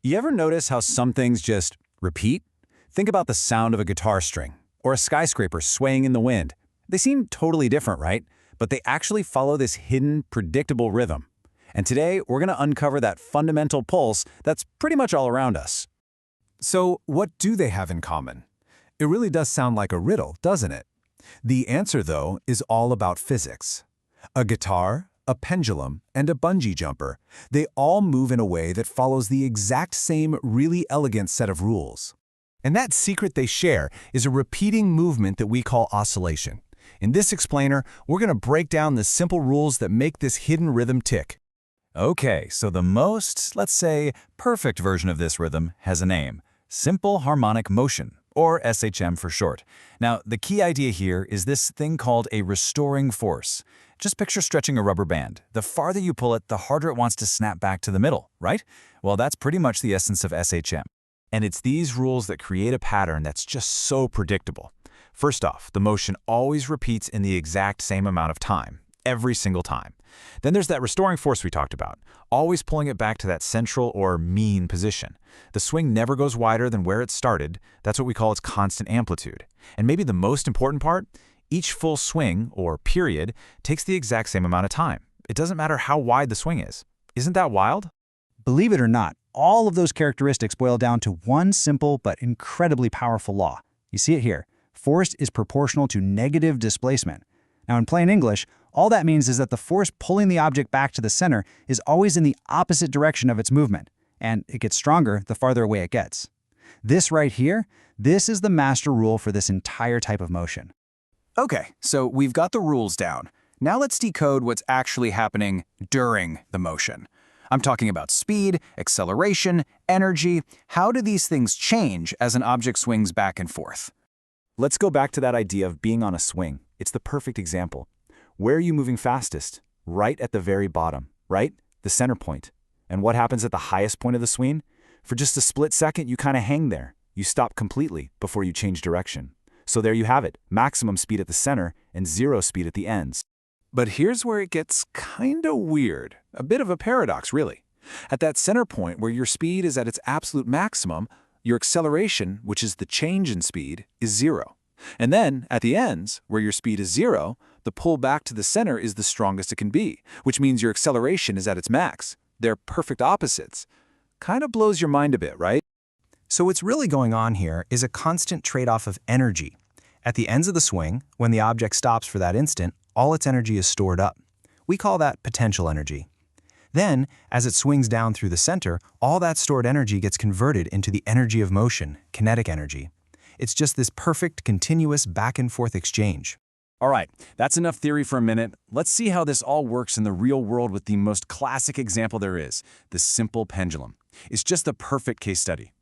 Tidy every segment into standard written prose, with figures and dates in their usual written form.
You ever notice how some things just repeat? Think about the sound of a guitar string or a skyscraper swaying in the wind. They seem totally different, right? But they actually follow this hidden, predictable rhythm. And today, we're going to uncover that fundamental pulse that's pretty much all around us. So, what do they have in common? It really does sound like a riddle, doesn't it? The answer, though, is all about physics. A guitar, a pendulum, and a bungee jumper, they all move in a way that follows the exact same really elegant set of rules. And that secret they share is a repeating movement that we call oscillation. In this explainer, we're going to break down the simple rules that make this hidden rhythm tick. Okay, so the most, let's say, perfect version of this rhythm has a name: simple harmonic motion, or SHM for short. Now, the key idea here is this thing called a restoring force. Just picture stretching a rubber band. The farther you pull it, the harder it wants to snap back to the middle, right? Well, that's pretty much the essence of SHM. And it's these rules that create a pattern that's just so predictable. First off, the motion always repeats in the exact same amount of time, every single time. Then there's that restoring force we talked about, always pulling it back to that central or mean position. The swing never goes wider than where it started. That's what we call its constant amplitude. And maybe the most important part, each full swing, or period, takes the exact same amount of time. It doesn't matter how wide the swing is. Isn't that wild? Believe it or not, all of those characteristics boil down to one simple but incredibly powerful law. You see it here. Force is proportional to negative displacement. Now, in plain English, all that means is that the force pulling the object back to the center is always in the opposite direction of its movement, and it gets stronger the farther away it gets. This right here, this is the master rule for this entire type of motion. Okay, so we've got the rules down. Now let's decode what's actually happening during the motion. I'm talking about speed, acceleration, energy. How do these things change as an object swings back and forth? Let's go back to that idea of being on a swing. It's the perfect example. Where are you moving fastest? Right at the very bottom, right? The center point. And what happens at the highest point of the swing? For just a split second, you kind of hang there. You stop completely before you change direction. So there you have it, maximum speed at the center and zero speed at the ends. But here's where it gets kinda weird. A bit of a paradox, really. At that center point where your speed is at its absolute maximum, your acceleration, which is the change in speed, is zero. And then, at the ends, where your speed is zero, the pull back to the center is the strongest it can be, which means your acceleration is at its max. They're perfect opposites. Kinda blows your mind a bit, right? So what's really going on here is a constant trade-off of energy. At the ends of the swing, when the object stops for that instant, all its energy is stored up. We call that potential energy. Then, as it swings down through the center, all that stored energy gets converted into the energy of motion, kinetic energy. It's just this perfect, continuous back-and-forth exchange. All right, that's enough theory for a minute. Let's see how this all works in the real world with the most classic example there is, the simple pendulum. It's just the perfect case study.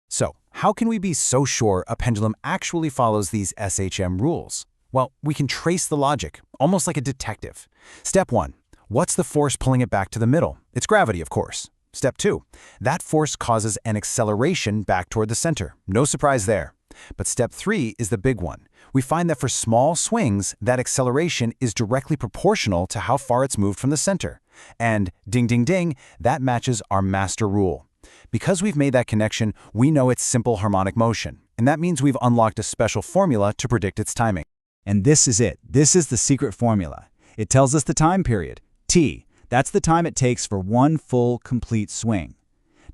So, how can we be so sure a pendulum actually follows these SHM rules? Well, we can trace the logic, almost like a detective. Step 1. What's the force pulling it back to the middle? It's gravity, of course. Step 2. That force causes an acceleration back toward the center. No surprise there. But step 3 is the big one. We find that for small swings, that acceleration is directly proportional to how far it's moved from the center. And ding, ding, ding, that matches our master rule. Because we've made that connection, we know it's simple harmonic motion. And that means we've unlocked a special formula to predict its timing. And this is it. This is the secret formula. It tells us the time period, T. That's the time it takes for one full, complete swing.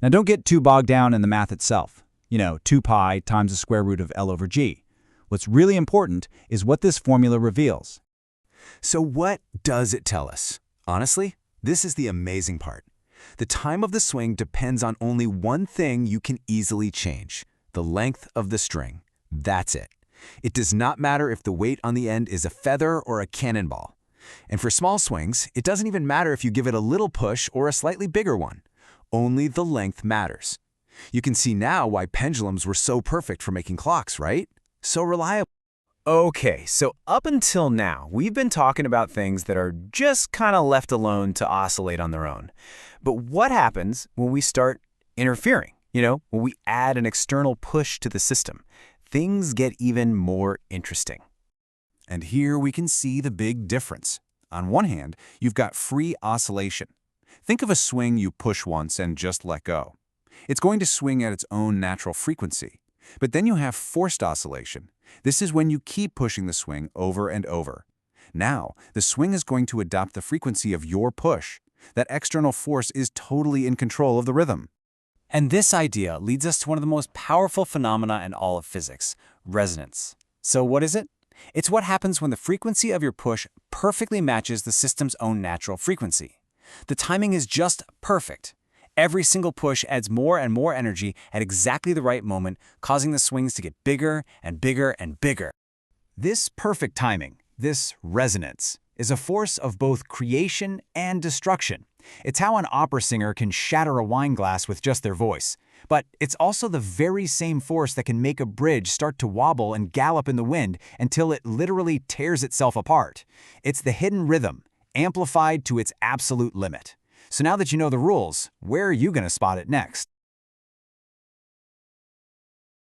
Now don't get too bogged down in the math itself. 2 pi times the square root of L over G. What's really important is what this formula reveals. So what does it tell us? Honestly, this is the amazing part. The time of the swing depends on only one thing you can easily change: the length of the string. That's it. It does not matter if the weight on the end is a feather or a cannonball. And for small swings, it doesn't even matter if you give it a little push or a slightly bigger one. Only the length matters. You can see now why pendulums were so perfect for making clocks, right? So reliable. Okay, so up until now, we've been talking about things that are just kind of left alone to oscillate on their own. But what happens when we start interfering? When we add an external push to the system, things get even more interesting. And here we can see the big difference. On one hand, you've got free oscillation. Think of a swing you push once and just let go. It's going to swing at its own natural frequency. But then you have forced oscillation. This is when you keep pushing the swing over and over. Now, the swing is going to adopt the frequency of your push. That external force is totally in control of the rhythm. And this idea leads us to one of the most powerful phenomena in all of physics, resonance. So what is it? It's what happens when the frequency of your push perfectly matches the system's own natural frequency. The timing is just perfect. Every single push adds more and more energy at exactly the right moment, causing the swings to get bigger and bigger and bigger. This perfect timing, this resonance, is a force of both creation and destruction. It's how an opera singer can shatter a wine glass with just their voice. But it's also the very same force that can make a bridge start to wobble and gallop in the wind until it literally tears itself apart. It's the hidden rhythm, amplified to its absolute limit. So now that you know the rules, where are you going to spot it next?